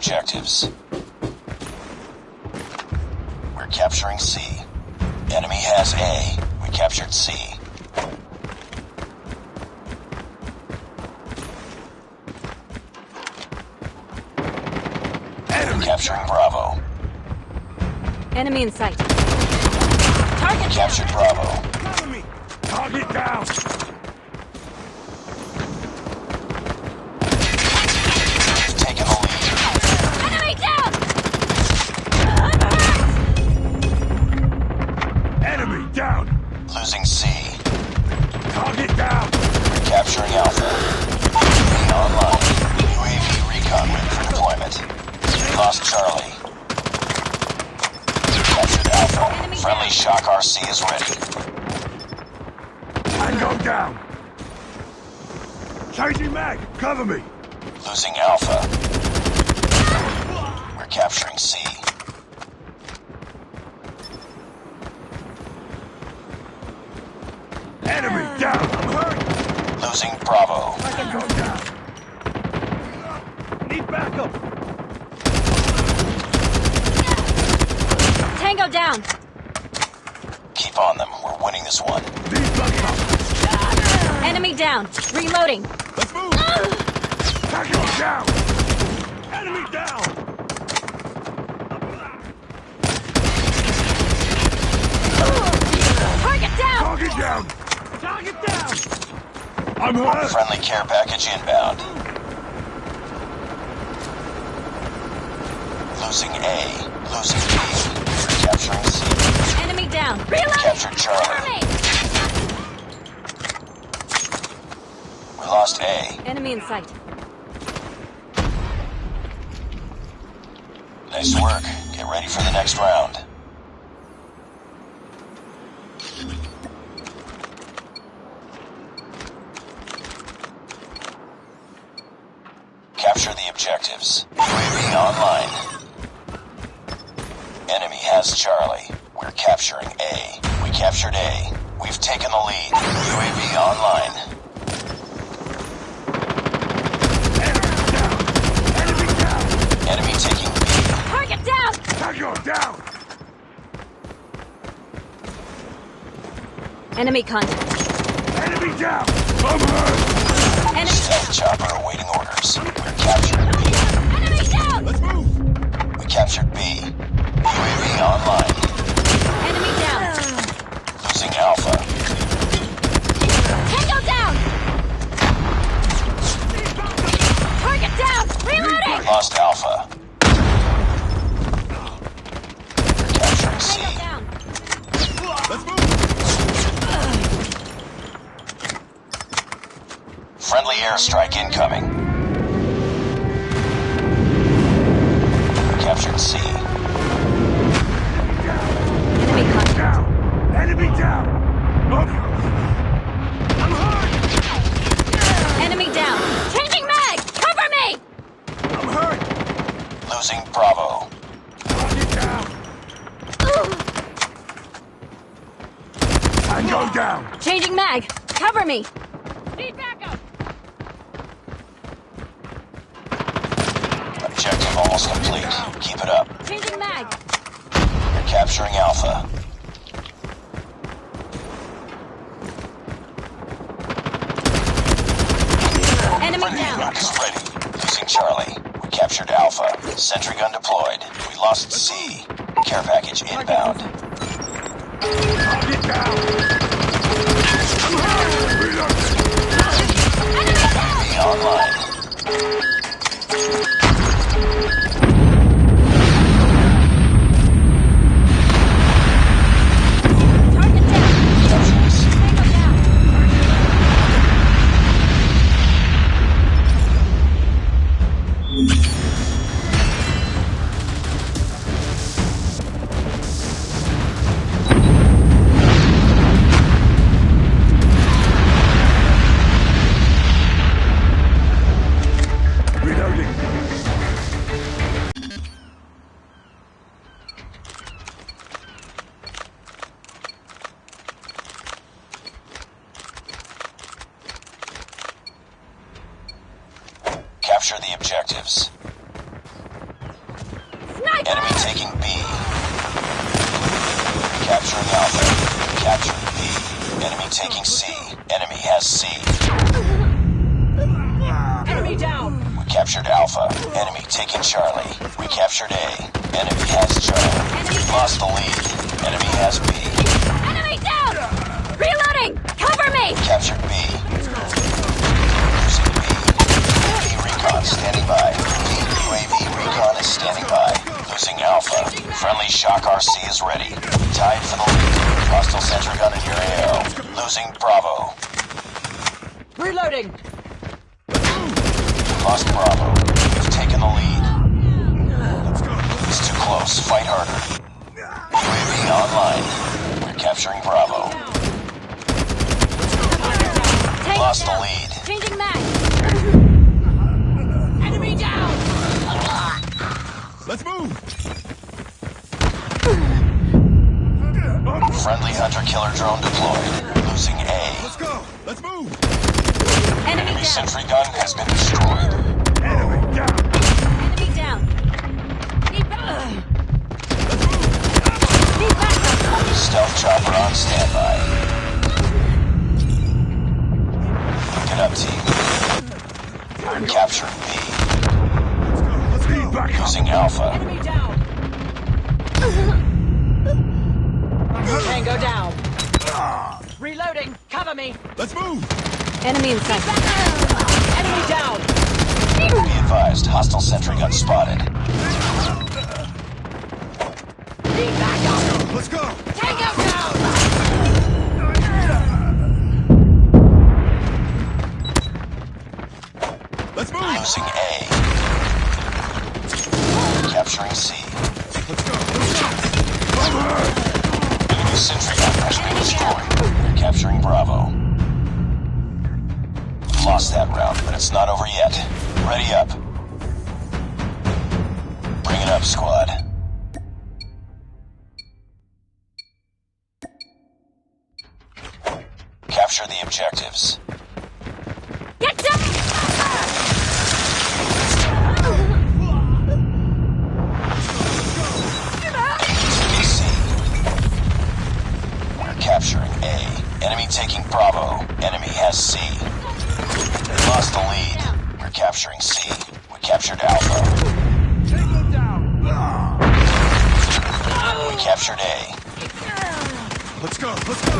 objectives. We're capturing C. Enemy has A. We captured C. We're capturing Bravo. Enemy in sight. Target Captured Bravo. Cover me! Target down! We've taken the lead. Enemy down! Enemy down! Losing C. Target down! We're capturing Alpha. UAV online. UAV recon ready for deployment. We lost Charlie. Captured Alpha. Friendly Shock RC is ready. Tango down! Changing mag! Cover me! Losing Alpha. We're capturing C. Enemy down! I'm hurt! Losing Bravo. Tango down! Need backup! Tango down! Keep on them. We're winning this one. Need backup! Enemy down! Reloading! Let's move! Tango down! Enemy down! Target down! Target down! Target down! I'm hurt! Friendly care package inbound. Losing A. Losing B. We're capturing C. Enemy down! Reloading! Captured Charlie. We lost A. Enemy in sight. Nice work. Get ready for the next round. Capture the objectives. UAV online. Enemy has Charlie. We're capturing A. We captured A. We've taken the lead. UAV online. Enemy down! Enemy taking B. Target down! Tango down! Enemy contact. Enemy down! I'm hurt! Enemy Stealth chopper awaiting orders. We're capturing B. Enemy down! Let's move! We captured B. UAV online. Enemy down! Losing Alpha. Tango down! Target down! Reloading! Lost Alpha. We're capturing C. Tango down! Let's move! Friendly airstrike incoming. Captured C. Enemy contact. Down! Enemy down! Oh. I'm hurt! Enemy down! Changing mag! Cover me! I'm hurt! Losing Bravo. Target down! Tango down! Changing mag! Cover me! Need backup! Objective almost complete. Keep it up. Changing mag! You're capturing Alpha. Enemy Friendly down! nuke is ready. Losing Charlie. We captured Alpha. Sentry gun deployed. We lost C. Care package inbound. Target down! I'm hurt! Reload! UAV online. Target down! Capturing C. Tango down! Reloading! Capture the objectives. taking B. Capturing Alpha. Capturing B. Enemy taking C. Enemy has C. Enemy down! We captured Alpha. Enemy taking Charlie. We captured A. Enemy has Charlie. Lost the lead. Enemy has B. Enemy down! Reloading! Cover me! Captured B. Losing B. B recon standing by. B UAV recon is standing by. Losing Alpha. Friendly Shock RC is ready. Tied for the lead. Hostile sentry gun in your AO. Losing Bravo. Reloading! Lost Bravo. We've taken the lead. It's too close. Fight harder. UAV online. We're capturing Bravo. Take Lost the down. lead. Changing mag! Enemy down! Let's move! Friendly hunter-killer drone deployed. Losing A. Let's go! Let's move! Enemy Enemy down! sentry gun has been destroyed. Enemy down! Enemy down! Need back! Let's move! Need backup! Stealth chopper on standby. Get up, team. We're capturing B. Let's go! Back up! Losing Alpha. Enemy down! Tango down! Reloading! Cover me! Let's move! Enemy in sight. Enemy down! Be advised, hostile sentry gun spotted. Need backup! Let's go! Tango down! Let's move! Losing A. Capturing C. Let's go! Let's go! Enemy sentry gun has been destroyed. We're capturing Bravo. Lost that round, but it's not over yet. Ready up. Bring it up, squad. Capture the objectives. Get down! Taking C. We're capturing A. Enemy taking Bravo. Enemy has C. Lost the lead. We're capturing C. We captured Alpha. Tango down! We captured A. Let's go! Let's go!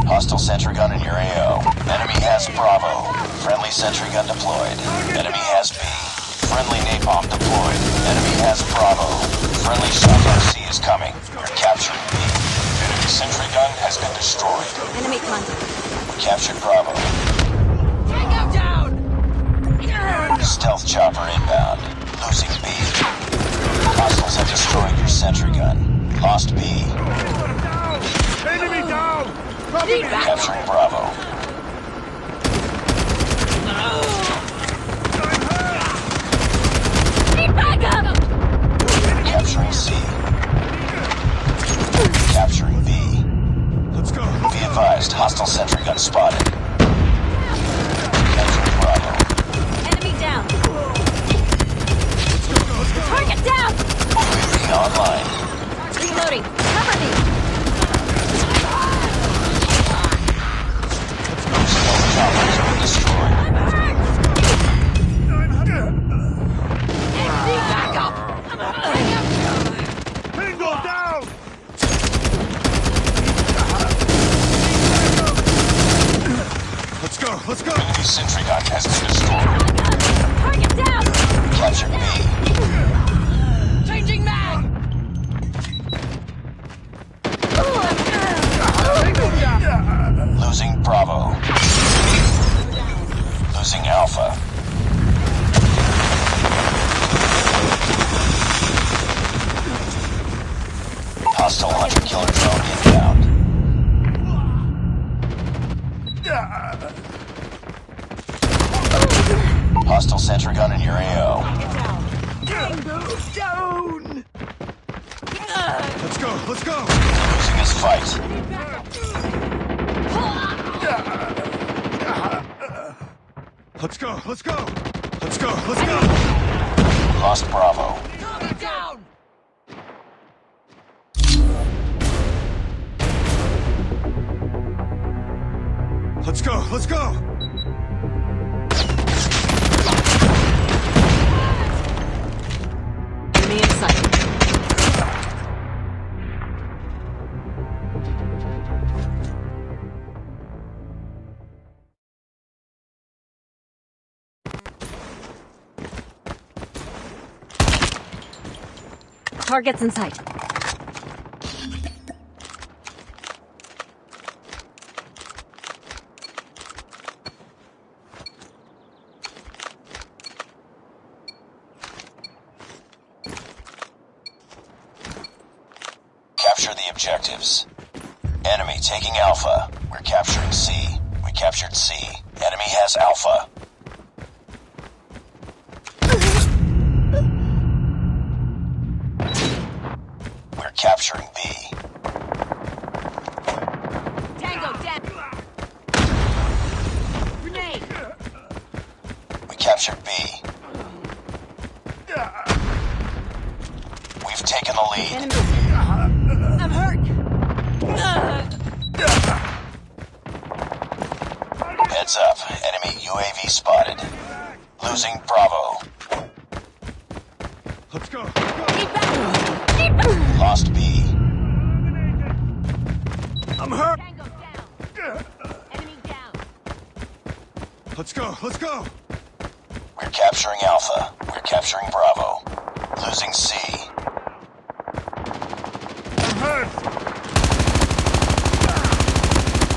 Hostile sentry gun in your AO. Enemy has Bravo. Friendly sentry gun deployed. Enemy has B. Friendly napalm deployed. Enemy has Bravo. Friendly Shock RC is coming. We're capturing B. Enemy sentry gun has been destroyed. Enemy contact. We captured Bravo. Tango down! Stealth chopper inbound. Losing B. Hostiles have destroyed your sentry gun. Lost B. Enemy down! Cover me! Capturing Bravo. Need backup! Capturing C. Capturing B. Let's go! Be advised, hostile sentry gun spotted. Capturing Bravo. Enemy down! Let's go! Target down! UAV online. Reloading! Cover me! Stealth choppers been destroyed. Need backup! Tango down! Let's go! Let's go! Enemy sentry gun has been destroyed. Target down! Captured B. Changing mag! Losing Bravo. Losing Alpha. Hostile hunter-killer drone inbound. Hostile sentry gun in your AO. Tango down! Let's go! Let's go! Losing his fight. Let's go! Let's go! Let's go! Let's go! lost Bravo. Target down! Let's go, let's go! Enemy in sight. Targets in sight. Capture the objectives. Enemy taking Alpha. We're capturing C. We captured C. Enemy has Alpha. We're capturing B. Tango down! Grenade! We captured B. We've taken the lead. Enemy. I'm hurt! Heads up. Enemy UAV spotted. Losing Bravo. Let's go! Keep back! Lost B. I'm hurt! Tango down! Enemy down! Let's go, let's go! We're capturing Alpha. We're capturing Bravo. Losing C. I'm hurt!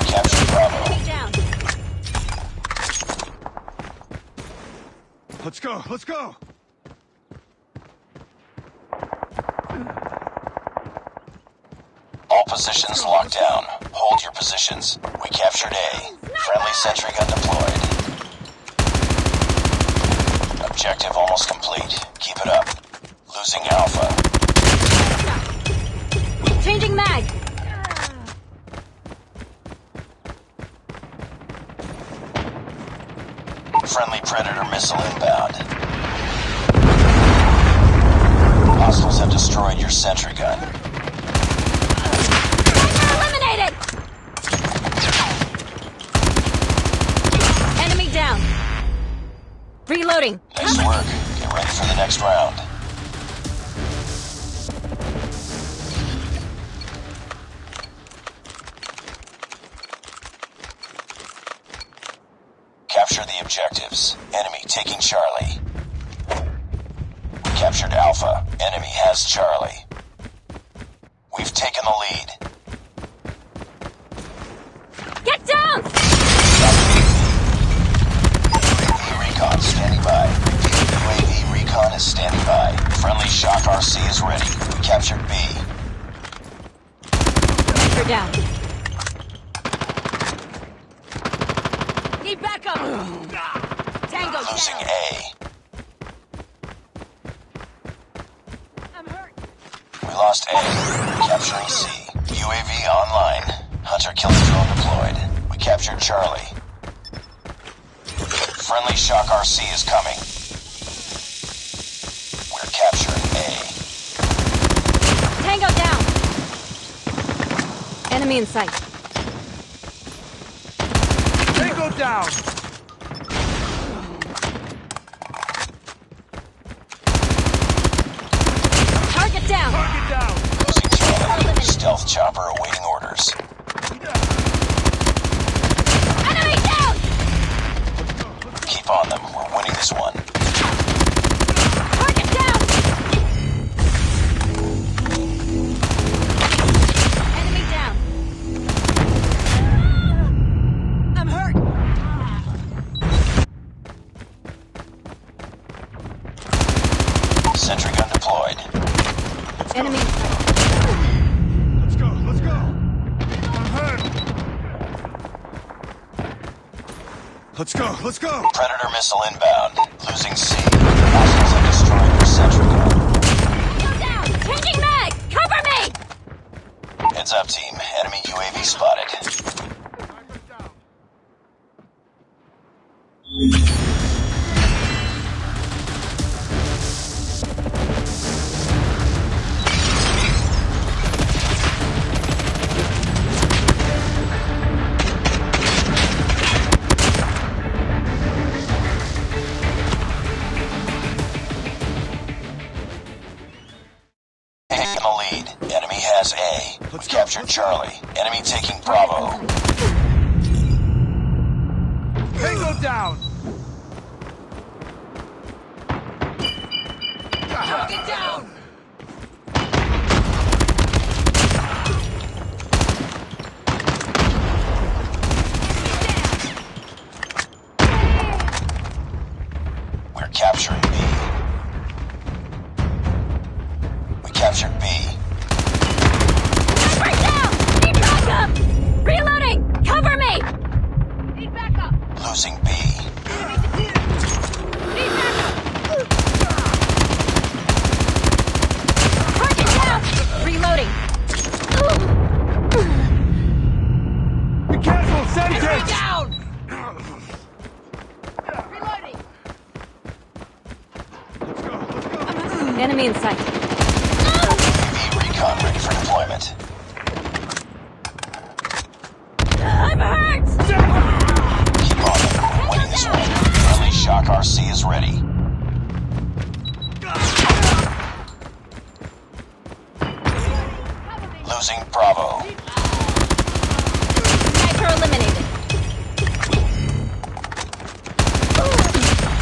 We captured Bravo. Enemy down. Let's go, let's go! All positions locked down. Hold your positions. We captured A. Friendly sentry gun deployed. Objective almost complete. Keep it up. Losing Alpha. Changing mag. Friendly Predator missile inbound. Hostiles have destroyed your sentry gun. Eliminated. Enemy down. Reloading. Nice work. Get ready for the next round. Capture the objectives. Enemy taking Charlie. We captured Alpha. Enemy has Charlie. We've taken the lead. Get down. UAV recon standing by. UAV recon is standing by. Friendly Shock RC is ready. We captured B. You're down. Need backup! Tango Losing down! A. I'm hurt! We lost A. Capturing C. UAV online. Hunter killer drone deployed. We captured Charlie. Friendly Shock RC is coming. We're capturing A. Tango down. Enemy in sight. Tango down! Target down. Target down! Losing Charlie. Stealth chopper awaiting orders. Enemy down. Keep on them. We're winning this one. Target down. Enemy down. I'm hurt! Sentry gun deployed. Enemy in sight. Let's go, let's go! I'm hurt! Let's go, let's go! Predator missile inbound. Losing C. Hostiles have destroyed your sentry gun. Go down. Changing mag. Cover me. Heads up, team. Enemy UAV spotted. was A. We captured Charlie. Enemy taking Bravo. Tango down! Target down! We're capturing B. We captured B. Sniper down! Need backup! Reloading! Cover me! Need backup! Losing B. Need backup! Target down! Reloading! Be careful, Enemy sentence! down! Reloading! Enemy in sight. UAV recon ready for deployment. I'm hurt! Keep on them. We're winning this one. Friendly Shock RC is ready. Losing Bravo. Sniper eliminated.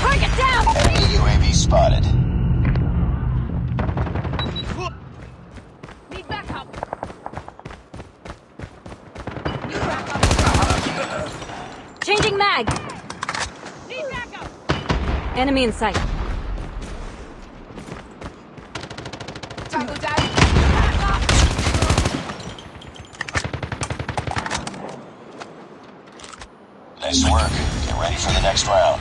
Target down! Enemy UAV spotted. Need backup! Need backup! Changing mag! Need backup! Enemy in sight. Tango down! Backup! Nice work. Get ready for the next round.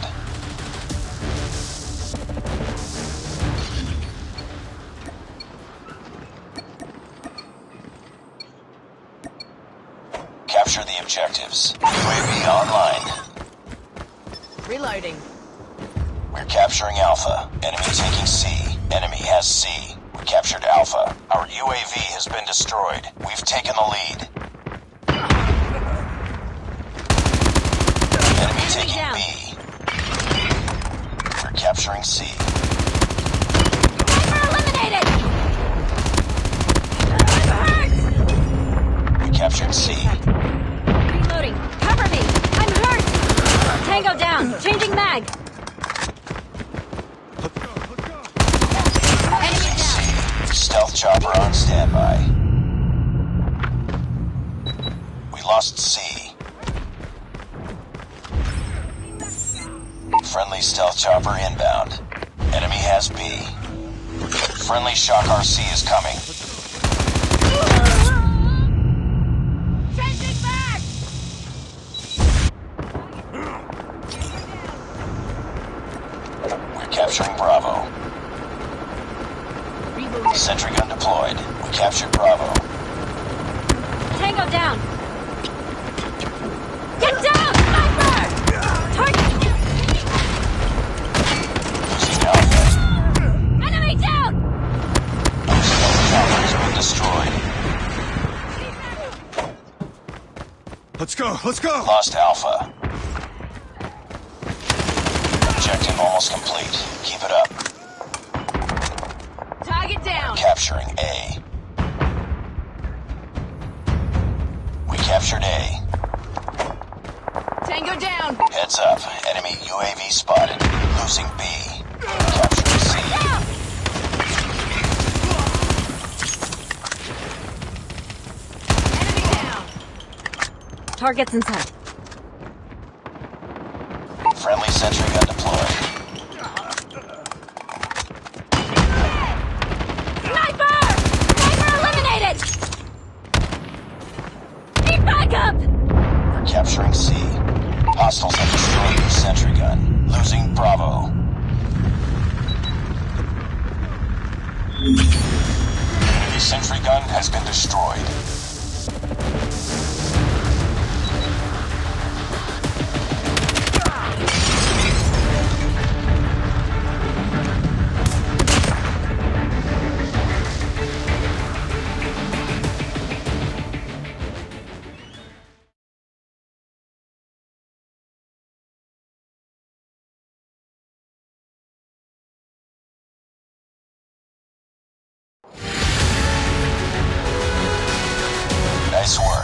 Capture the objectives. UAV online. Reloading. We're capturing Alpha. Enemy taking C. Enemy has C. We captured Alpha. Our UAV has been destroyed. We've taken the lead. Enemy taking down. B. We're capturing C. Sniper eliminated! I'm hurt! We captured C. Reloading. Cover me! I'm hurt! Tango down! Changing mag! Enemy Losing down! C. Stealth chopper on standby. We lost C. Friendly stealth chopper inbound. Enemy has B. Friendly Shock RC is coming. Changing back! We're capturing Bravo. Reloading. Sentry gun deployed. We captured Bravo. Tango down! Get down! Sniper! Target! Losing Alpha. Enemy down! Our stealth chopper has been destroyed. Let's go, let's go! Lost Alpha. Objective almost complete. Keep it up. Target down! Capturing A. We captured A. Tango down! Heads up. Enemy UAV spotted. Losing B. Capturing C. Down! Enemy down! Targets in sight. Friendly sentry gun deployed. Sniper! Sniper eliminated! Need backup! We're capturing C. Hostiles have destroyed the sentry gun. Losing Bravo. Enemy sentry gun has been destroyed. Nice work.